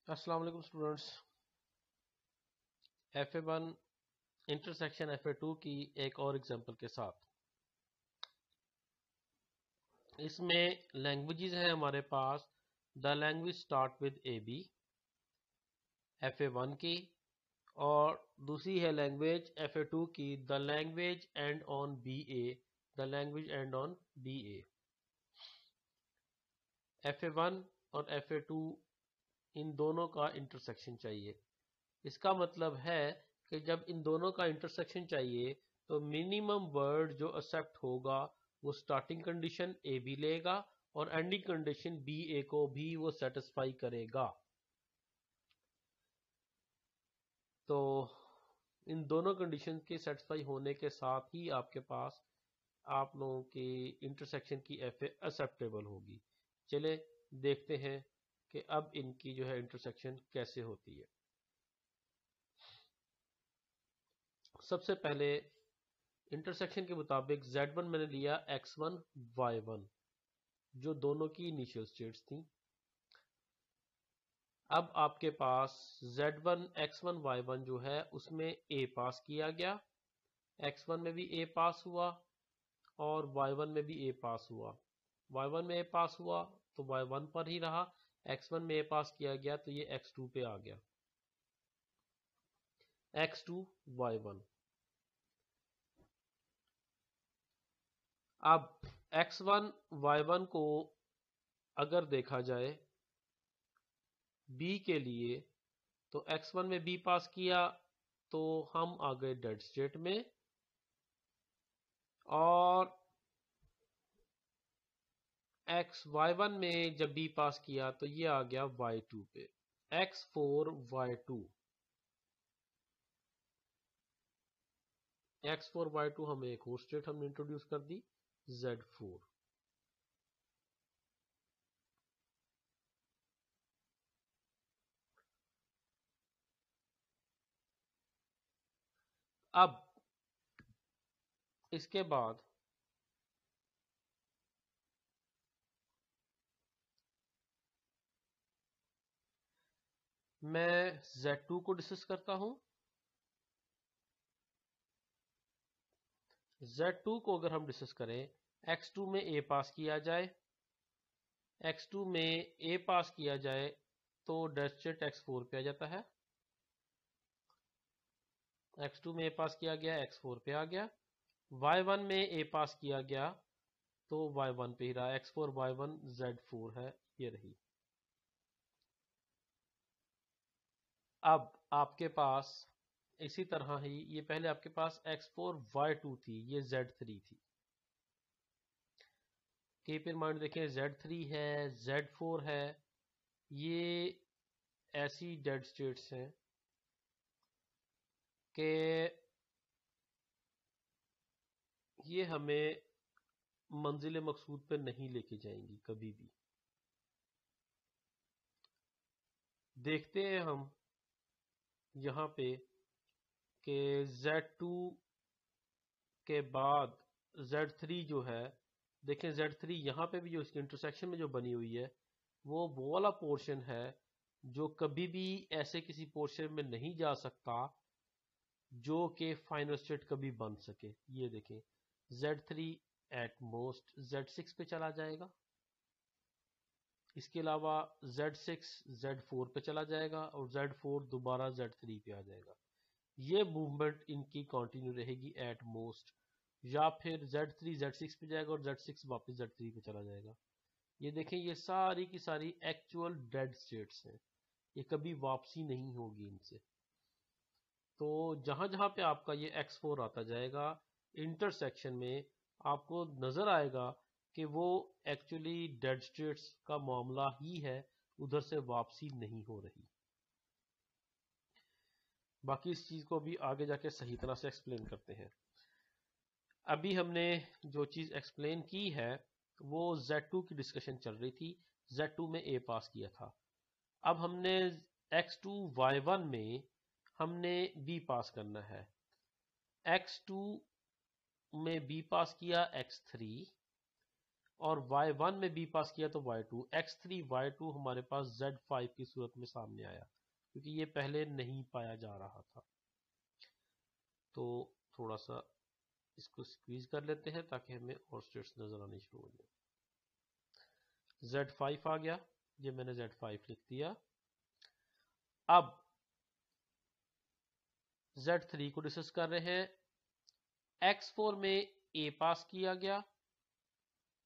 अस्सलाम वालेकुम students. FA1 intersection FA2 की एक और एग्जांपल के साथ इसमें लैंग्वेजेस हैं हमारे पास। The language start with AB FA1 की, और दूसरी है लैंग्वेज FA2 की the language end on BA, the language end on BA। FA1 और FA2 इन दोनों का इंटरसेक्शन चाहिए। इसका मतलब है कि जब इन दोनों का इंटरसेक्शन चाहिए तो मिनिमम वर्ड जो एक्सेप्ट होगा वो स्टार्टिंग कंडीशन ए बी लेगा और एंडिंग कंडीशन बी ए को भी वो सेटिस्फाई करेगा। तो इन दोनों कंडीशन के सेटिस्फाई होने के साथ ही आपके पास आप लोगों की इंटरसेक्शन की एफ एक्सेप्टेबल होगी। चले देखते हैं कि अब इनकी जो है इंटरसेक्शन कैसे होती है। सबसे पहले इंटरसेक्शन के मुताबिक Z1 मैंने लिया X1 Y1 जो दोनों की इनिशियल स्टेट्स थी। अब आपके पास Z1 X1 Y1 जो है उसमें A पास किया गया, X1 में भी A पास हुआ और Y1 में भी A पास हुआ। Y1 में A पास हुआ तो Y1 पर ही रहा, X1 में A पास किया गया तो ये X2 पे आ गया, X2 Y1। अब X1 Y1 को अगर देखा जाए B के लिए तो X1 में B पास किया तो हम आ गए डेड स्टेट में, और Y1 में जब B पास किया तो ये आ गया Y2 पे, X4 Y2। X4 Y2 हमें एक और स्टेट हमने इंट्रोड्यूस कर दी Z4। अब इसके बाद मैं Z2 को डिस्कस करता हूं। Z2 को अगर हम डिस्कस करें, X2 में A पास किया जाए, X2 में A पास किया जाए तो डेड स्टेट X4 पे आ जाता है, X2 में A पास किया गया X4 पे आ गया। Y1 में A पास किया गया तो Y1 पे ही रहा, X4 Y1 Z4 है, ये रही। अब आपके पास इसी तरह ही ये पहले आपके पास X4 Y2 थी, ये Z3 थी। कीप इन माइंड देखें Z3 है Z4 है, ये ऐसी डेड स्टेट्स हैं कि ये हमें मंजिल मकसूद पे नहीं लेके जाएंगी कभी भी। देखते हैं हम यहाँ पे कि Z2 के बाद Z3 जो है, देखें Z3 यहाँ पे भी जो इसकी इंटरसेक्शन में जो बनी हुई है वो वाला पोर्शन है जो कभी भी ऐसे किसी पोर्शन में नहीं जा सकता जो कि फाइनल स्टेट कभी बन सके। ये देखें Z3 एट मोस्ट Z6 पे चला जाएगा, इसके अलावा Z6 Z4 पे चला जाएगा और Z4 दोबारा Z3 पे आ जाएगा। ये मूवमेंट इनकी कंटिन्यू रहेगी एट मोस्ट, या फिर Z3 Z6 पे जाएगा और Z6 वापस Z3 पे चला जाएगा। ये देखें ये सारी की सारी एक्चुअल डेड स्टेट्स हैं, ये कभी वापसी नहीं होगी इनसे। तो जहां जहां पे आपका ये X4 आता जाएगा इंटरसेक्शन में, आपको नजर आएगा कि वो एक्चुअली डेड स्टेट्स का मामला ही है, उधर से वापसी नहीं हो रही। बाकी इस चीज को भी आगे जाके सही तरह से एक्सप्लेन करते हैं। अभी हमने जो चीज एक्सप्लेन की है वो Z2 की डिस्कशन चल रही थी, Z2 में A पास किया था। अब हमने X2 Y1 में हमने B पास करना है, X2 में B पास किया X3 और y1 में b पास किया तो y2, x3 y2 हमारे पास z5 की सूरत में सामने आया, क्योंकि ये पहले नहीं पाया जा रहा था। तो थोड़ा सा इसको स्क्वीज कर लेते हैं ताकि हमें और स्टेट्स नजर आनी शुरू हो जाए। Z5 आ गया, ये मैंने Z5 लिख दिया। अब Z3 को डिस्कस कर रहे हैं। X4 में A पास किया गया,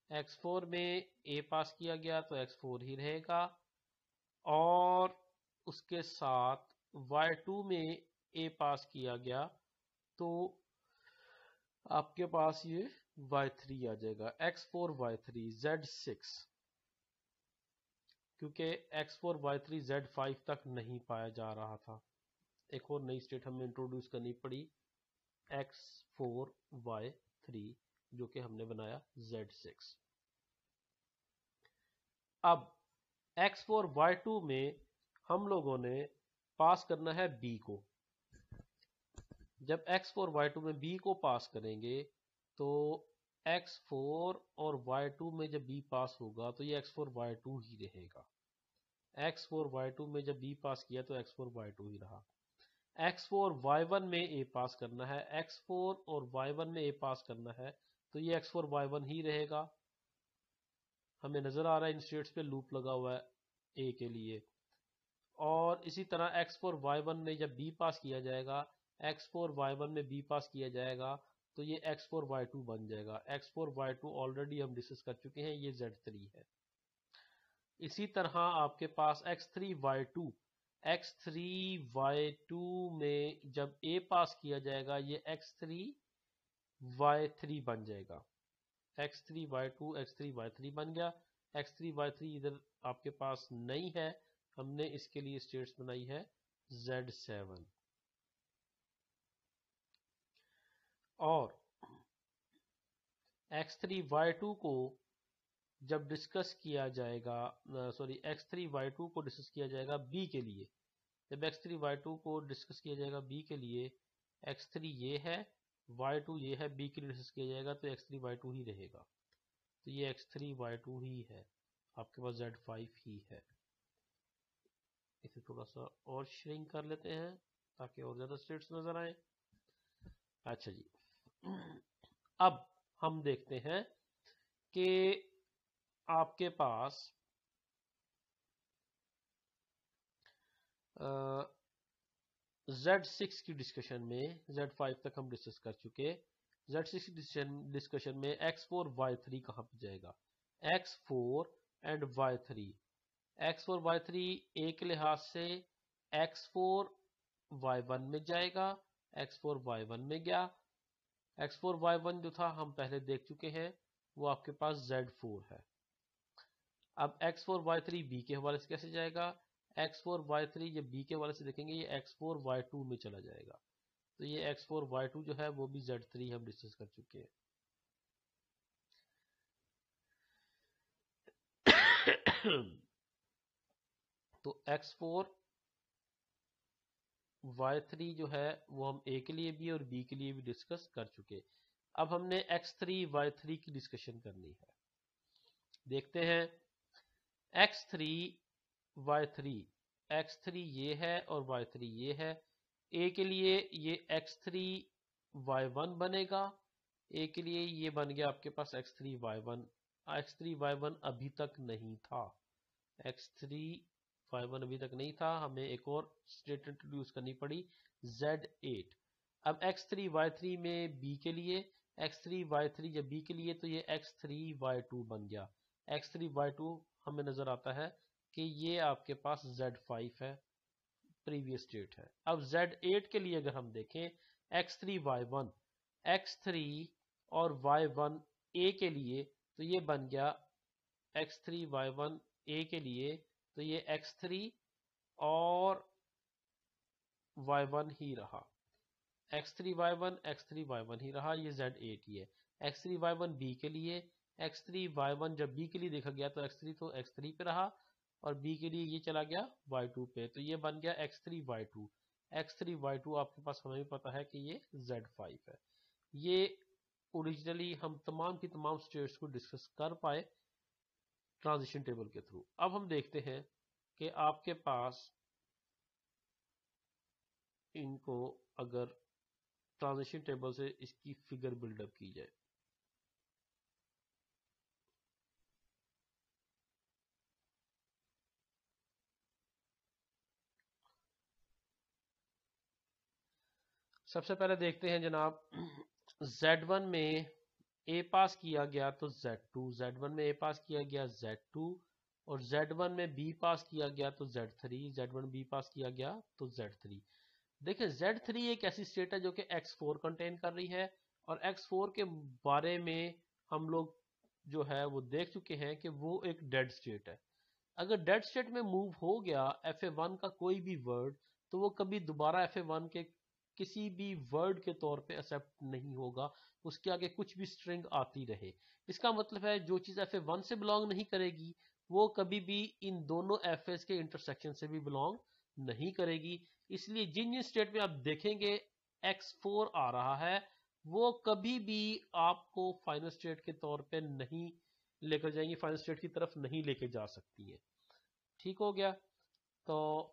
X4 में A पास किया गया तो X4 ही रहेगा, और उसके साथ Y2 में A पास किया गया तो आपके पास ये Y3 आ जाएगा। X4 Y3 Z6, क्योंकि X4 Y3 Z5 तक नहीं पाया जा रहा था, एक और नई स्टेट हमें इंट्रोड्यूस करनी पड़ी X4 Y3, जो कि हमने बनाया Z6। अब X4 Y2 में हम लोगों ने पास करना है B को। जब X4 Y2 में B को पास करेंगे तो X4 और Y2 में जब B पास होगा तो ये X4 Y2 ही रहेगा। X4 Y2 में जब B पास किया तो X4 Y2 ही रहा। X4 Y1 में A पास करना है, X4 और Y1 में A पास करना है तो ये X4 Y1 ही रहेगा। हमें नजर आ रहा है इन स्टेट्स पे लूप लगा हुआ है A के लिए। और इसी तरह X4 Y1 में जब B पास किया जाएगा, X4 Y1 में B पास किया जाएगा तो ये X4 Y2 बन जाएगा। X4 Y2 ऑलरेडी हम डिस्कस कर चुके हैं, ये Z3 है। इसी तरह आपके पास X3 Y2 में जब A पास किया जाएगा ये X3 Y3 बन जाएगा। X3 Y3 बन गया। X3 Y3 इधर आपके पास नहीं है, हमने इसके लिए स्टेट्स बनाई है Z7। और X3 Y2 को जब डिस्कस किया जाएगा, X3 Y2 को डिस्कस किया जाएगा B के लिए। जब X3 Y2 को डिस्कस किया जाएगा B के लिए, X3 ये है, Y2 ये है, B के लिए डिस्कस किया जाएगा तो X3 Y2 ही रहेगा। तो ये X3 Y2 ही है, आपके पास Z5 ही है। इसे थोड़ा सा और श्रिंक कर लेते हैं ताकि और ज्यादा स्टेट्स नजर आए। अच्छा जी, अब हम देखते हैं कि आपके पास Z6 की डिस्कशन में, Z5 तक हम डिस्कस कर चुके, Z6 डिस्कशन में X4 Y3 कहाँ पे जाएगा? X4 and Y3, X4 Y3 एक लिहाज से X4 Y1 में जाएगा, X4 Y1 में गया। X4 Y1 जो था हम पहले देख चुके हैं, वो आपके पास Z4 है। अब X4 Y3 B के हवाले से कैसे जाएगा? X4 Y3 जब B के हवाले से देखेंगे ये X4 Y2 में चला जाएगा, तो ये X4 Y2 जो है वो भी Z3 हम डिस्कस कर चुके हैं। तो X4 Y3 जो है वो हम A के लिए भी और B के लिए भी डिस्कस कर चुके। अब हमने X3 Y3 की डिस्कशन करनी है। देखते हैं X3 Y3, X3 ये है और Y3 ये है। A के लिए ये X3 Y1 बनेगा, A के लिए ये बन गया आपके पास X3 Y1। X3 Y1 अभी तक नहीं था, X3 Y1 अभी तक नहीं था, हमें एक और स्टेट इंट्रोड्यूस करनी पड़ी Z8। अब X3 Y3 में B के लिए, X3 Y3 जब B के लिए तो ये X3 Y2 बन गया। X3 Y2 हमें नजर आता है कि ये आपके पास Z5 है, प्रीवियस स्टेट है। अब Z8 के लिए अगर हम देखें, X3 Y1, X3 और Y1 A के लिए तो ये बन गया X3 Y1 A के लिए तो ये X3 और Y1 ही रहा, X3 Y1 ही रहा, ये Z8 ही है। X3 Y1 B के लिए, X3 Y1 जब B के लिए देखा गया तो X3 तो X3 पे रहा और B के लिए ये चला गया Y2 पे, तो ये बन गया X3 Y2। X3 Y2 आपके पास हमें भी पता है कि ये Z5 है। ये ओरिजिनली हम तमाम की तमाम स्टेट्स को डिस्कस कर पाए ट्रांजिशन टेबल के थ्रू। अब हम देखते हैं कि आपके पास इनको अगर ट्रांजिशन टेबल से इसकी फिगर बिल्डअप की जाए। सबसे पहले देखते हैं जनाब, Z1 में ए पास किया गया तो Z2, Z1 में ए पास किया गया Z2, और Z1 में बी पास किया गया तो Z3, Z1 बी पास किया गया तो Z3। देखिए Z3 एक ऐसी स्टेट है जो कि X4 कंटेन कर रही है, और X4 के बारे में हम लोग जो है वो देख चुके हैं कि वो एक डेड स्टेट है। अगर डेड स्टेट में मूव हो गया FA1 का कोई भी वर्ड, तो वो कभी दोबारा FA1 के किसी भी वर्ड के तौर पे एक्सेप्ट नहीं होगा, उसके आगे कुछ भी स्ट्रिंग आती रहे। इसका मतलब है जो चीज FA1 से बिलोंग नहीं करेगी वो कभी भी इन दोनों FAs के इंटरसेक्शन से भी बिलोंग नहीं करेगी। इसलिए जिन जिन स्टेट में आप देखेंगे X4 आ रहा है वो कभी भी आपको फाइनल स्टेट के तौर पे नहीं लेकर जाएंगी, फाइनल स्टेट की तरफ नहीं लेके जा सकती है। ठीक हो गया। तो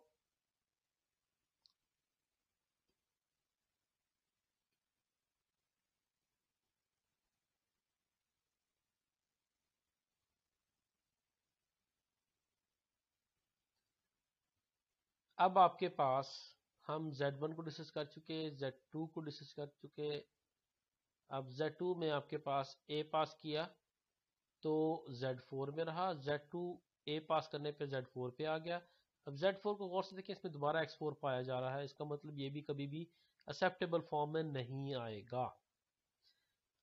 अब आपके पास हम Z1 को डिस्कस कर चुके, Z2 को डिस्कस कर चुके। अब Z2 में आपके पास A पास किया तो Z4 में रहा, Z2 A पास करने पे Z4 पे आ गया। अब Z4 को गौर से देखिए, इसमें दोबारा X4 पाया जा रहा है, इसका मतलब ये भी कभी भी एक्सेप्टेबल फॉर्म में नहीं आएगा।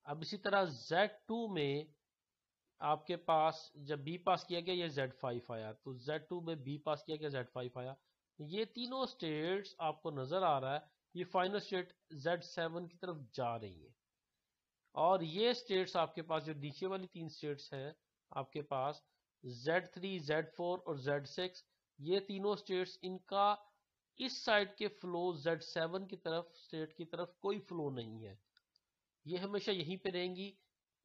अब इसी तरह Z2 में आपके पास जब B पास किया गया ये Z5 आया, तो Z2 में B पास किया गया Z5 आया। ये तीनों स्टेट्स आपको नजर आ रहा है, ये फाइनल स्टेट Z7 की तरफ जा रही है। और ये स्टेट्स आपके पास जो नीचे वाली तीन स्टेट्स हैं आपके पास Z3, Z4 और Z6, ये तीनों स्टेट्स इनका इस साइड के फ्लो Z7 की तरफ स्टेट की तरफ कोई फ्लो नहीं है, ये हमेशा यहीं पे रहेंगी।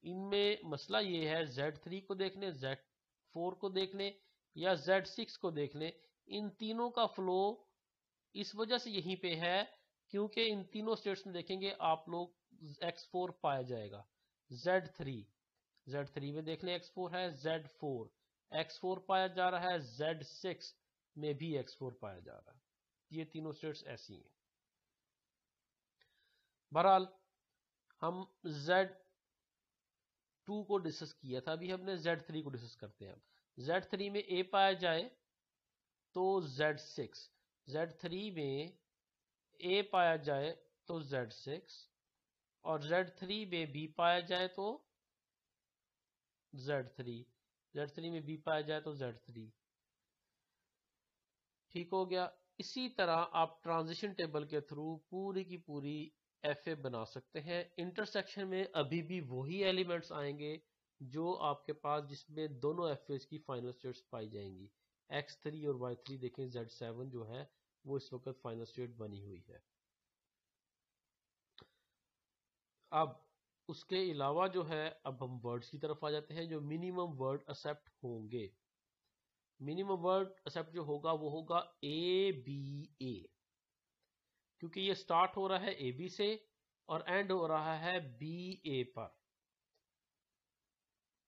इनमें मसला ये है Z3 को देख लें, Z4 को देख लें या Z6 को देख लें, इन तीनों का फ्लो इस वजह से यहीं पे है क्योंकि इन तीनों स्टेट्स में देखेंगे आप लोग X4 पाया जाएगा। Z3 में देख लें X4 है, X4 पाया जा रहा है, Z6 में भी X4 पाया जा रहा है। ये तीनों स्टेट्स ऐसी हैं। बहरहाल हम Z2 को डिस्कस किया था, अभी हमने Z3 को डिस्कस करते हैं। Z3 में A पाया जाए तो Z6, Z3 में A पाया जाए तो Z6, और Z3 में B पाया जाए तो Z3, Z3 में B पाया जाए तो Z3। ठीक हो गया। इसी तरह आप ट्रांजिशन टेबल के थ्रू पूरी की पूरी FA बना सकते हैं। इंटरसेक्शन में अभी भी वही एलिमेंट्स आएंगे जो आपके पास जिसमें दोनों FAs की फाइनल स्टेट्स पाई जाएंगी। X3 और Y3 देखें, Z7 जो है वो इस वक्त फाइनल स्टेट बनी हुई है। अब उसके अलावा जो है अब हम वर्ड्स की तरफ आ जाते हैं जो मिनिमम वर्ड एक्सेप्ट होंगे। मिनिमम वर्ड एक्सेप्ट जो होगा वो होगा ABA, क्योंकि ये स्टार्ट हो रहा है AB से और एंड हो रहा है BA पर।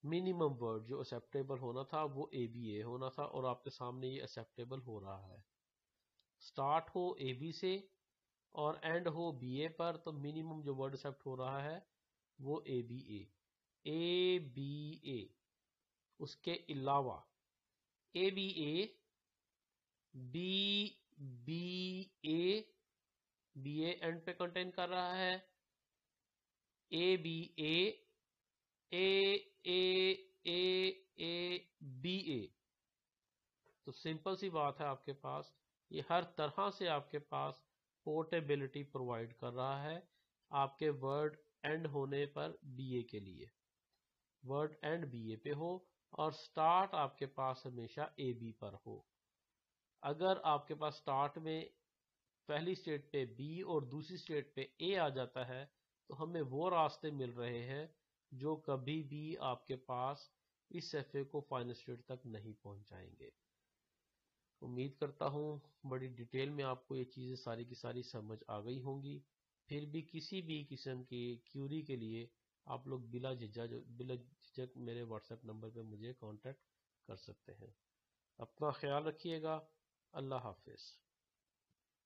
मिनिमम वर्ड जो एक्सेप्टेबल होना था वो ABA होना था, और आपके सामने ये एक्सेप्टेबल हो रहा है। स्टार्ट हो AB से और एंड हो BA पर, तो मिनिमम जो वर्ड एक्सेप्ट हो रहा है वो ABA। उसके अलावा ABA, BA एंड पे कंटेन कर रहा है, ABA, BA। तो सिंपल सी बात है, आपके पास ये हर तरह से आपके पास पोर्टेबिलिटी प्रोवाइड कर रहा है आपके वर्ड एंड होने पर BA के लिए। वर्ड एंड BA पे हो और स्टार्ट आपके पास हमेशा AB पर हो। अगर आपके पास स्टार्ट में पहली स्टेट पे B और दूसरी स्टेट पे A आ जाता है तो हमें वो रास्ते मिल रहे हैं जो कभी भी आपके पास इस एफए को फाइनल स्टेज तक नहीं पहुंचाएंगे। उम्मीद करता हूँ बड़ी डिटेल में आपको ये चीज़ें सारी की सारी समझ आ गई होंगी। फिर भी किसी भी किस्म की क्यूरी के लिए आप लोग बिला झिझक मेरे व्हाट्सएप नंबर पे मुझे कांटेक्ट कर सकते हैं। अपना ख्याल रखिएगा। अल्लाह हाफिज़।